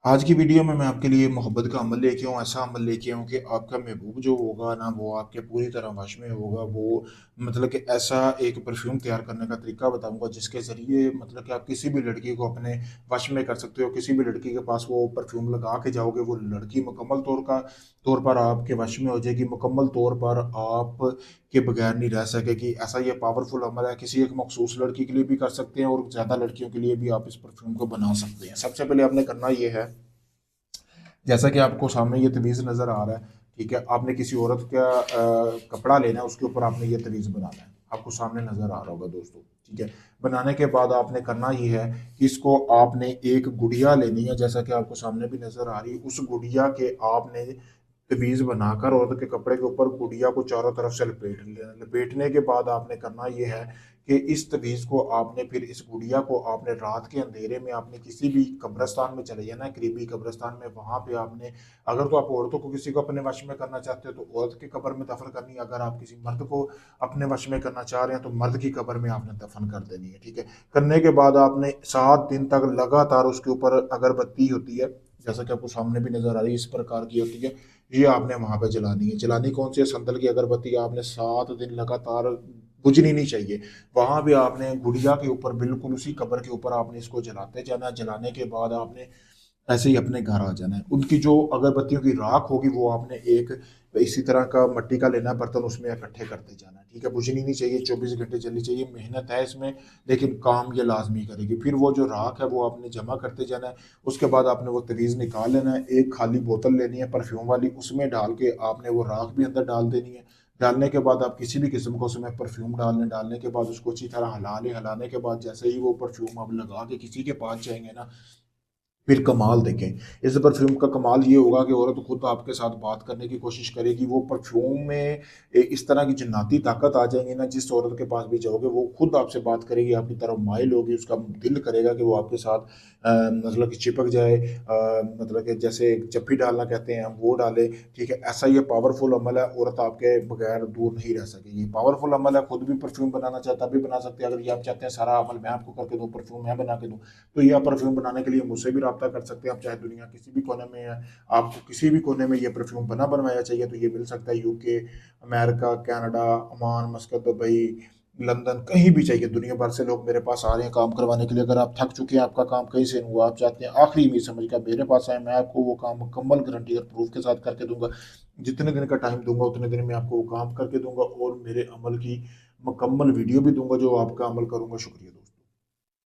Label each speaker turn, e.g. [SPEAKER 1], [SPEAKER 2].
[SPEAKER 1] आज की वीडियो में मैं आपके लिए मोहब्बत का अमल लेके आऊँ, ऐसा अमल लेके आऊँ कि आपका महबूब जो होगा ना, वो आपके पूरी तरह वश में होगा। वो मतलब कि ऐसा एक परफ्यूम तैयार करने का तरीका बताऊँगा, जिसके ज़रिए मतलब कि आप किसी भी लड़की को अपने वश में कर सकते हो। किसी भी लड़की के पास वो परफ्यूम लगा के जाओगे, वो लड़की मुकम्मल तौर पर आपके वश में हो जाएगी, मुकम्मल तौर पर आप के बगैर नहीं रह सकेगी। ऐसा ये पावरफुल अमल है, किसी एक मखसूस लड़की के लिए भी कर सकते हैं और ज़्यादा लड़कियों के लिए भी आप इस परफ्यूम को बना सकते हैं। सबसे पहले आपने करना ये है, जैसा कि आपको सामने ये तवीज़ नज़र आ रहा है, ठीक है, आपने किसी औरत का कपड़ा लेना है, उसके ऊपर आपने ये तवीज़ बनाना है। आपको सामने नज़र आ रहा होगा दोस्तों, ठीक है। बनाने के बाद आपने करना ये है कि इसको आपने एक गुड़िया लेनी है, जैसा कि आपको सामने भी नज़र आ रही है। उस गुड़िया के आपने तवीज़ बनाकर औरत के कपड़े के ऊपर गुड़िया को चारों तरफ से लपेट लेना। लपेटने के बाद आपने करना ये है कि इस तवीज़ को आपने फिर इस गुड़िया को आपने रात के अंधेरे में आपने किसी भी कब्रिस्तान में चले जाना है, करीबी कब्रिस्तान में। वहाँ पे आपने, अगर तो आप औरतों को किसी को अपने वश में करना चाहते हो तो औरत की कब्र में दफन करनी है। अगर आप किसी मर्द को अपने वश में करना चाह रहे हैं तो मर्द की कब्र में आपने दफन कर देनी है, ठीक है। करने के बाद आपने 7 दिन तक लगातार उसके ऊपर अगरबत्ती होती है, जैसा कि आपको सामने भी नजर आ रही है, इस प्रकार की होती है। ये आपने वहां पे जलानी है। जलानी कौन सी है? संदल की अगरबत्ती आपने 7 दिन लगातार बुझनी नहीं चाहिए। वहां भी आपने गुड़िया के ऊपर, बिल्कुल उसी कब्र के ऊपर आपने इसको जलाते जाना। जलाने के बाद आपने ऐसे ही अपने घर आ जाना है। उनकी जो अगरबत्तियों की राख होगी वो आपने एक इसी तरह का मिट्टी का लेना है बर्तन, उसमें इकट्ठे करते जाना है, ठीक है। बुझनी नहीं चाहिए, 24 घंटे चलनी चाहिए। मेहनत है इसमें, लेकिन काम ये लाजमी करेगी। फिर वो जो राख है वो आपने जमा करते जाना है। उसके बाद आपने वो तवीज़ निकाल लेना है, एक खाली बोतल लेनी है परफ्यूम वाली, उसमें डाल के आपने वो राख भी अंदर डाल देनी है। डालने के बाद आप किसी भी किस्म का उसमें परफ्यूम डालने के बाद उसको अच्छी तरह हिला लें। हिलाने के बाद जैसे ही वो परफ्यूम आप लगा के किसी के पास जाएंगे ना, फिर कमाल देखें। इस परफ्यूम का कमाल ये होगा कि औरत खुद आपके साथ बात करने की कोशिश करेगी। वो परफ्यूम में इस तरह की जन्नाती ताकत आ जाएंगी ना, जिस औरत के पास भी जाओगे वो खुद आपसे बात करेगी, आपकी तरफ माइल होगी, उसका दिल करेगा कि वो आपके साथ मतलब कि चिपक जाए, मतलब कि जैसे चप्पी डालना कहते हैं हम, वो डाले, ठीक है। ऐसा ये पावरफुल अमल है, औरत आपके बगैर दूर नहीं रह सकेगी। पावरफुल अमल है, खुद भी परफ्यूम बनाना चाहता भी बना सकते हैं। अगर ये आप चाहते हैं सारा अमल मैं आपको करके दूँ, परफ्यूम मैं बना के दूँ, तो ये आप परफ्यूम बनाने के लिए मुझसे भी रब्ता कर सकते हैं। आप चाहे दुनिया किसी भी कोने में है, आपको किसी भी कोने में ये परफ्यूम बना बनवाया चाहिए तो ये मिल सकता है। UK, America, Canada, Oman, मस्कत, Dubai, London, कहीं भी चाहिए। दुनिया भर से लोग मेरे पास आ रहे हैं काम करवाने के लिए। अगर आप थक चुके हैं, आपका काम कहीं से नहीं हुआ, आप चाहते हैं आखिरी उम्मीद समझ कर मेरे पास आए, मैं आपको वो काम मुकम्मल गारंटी और प्रूफ के साथ करके दूंगा। जितने दिन का टाइम दूंगा उतने दिन में आपको वो काम करके दूंगा और मेरे अमल की मुकम्मल वीडियो भी दूंगा जो आपका अमल करूंगा। शुक्रिया।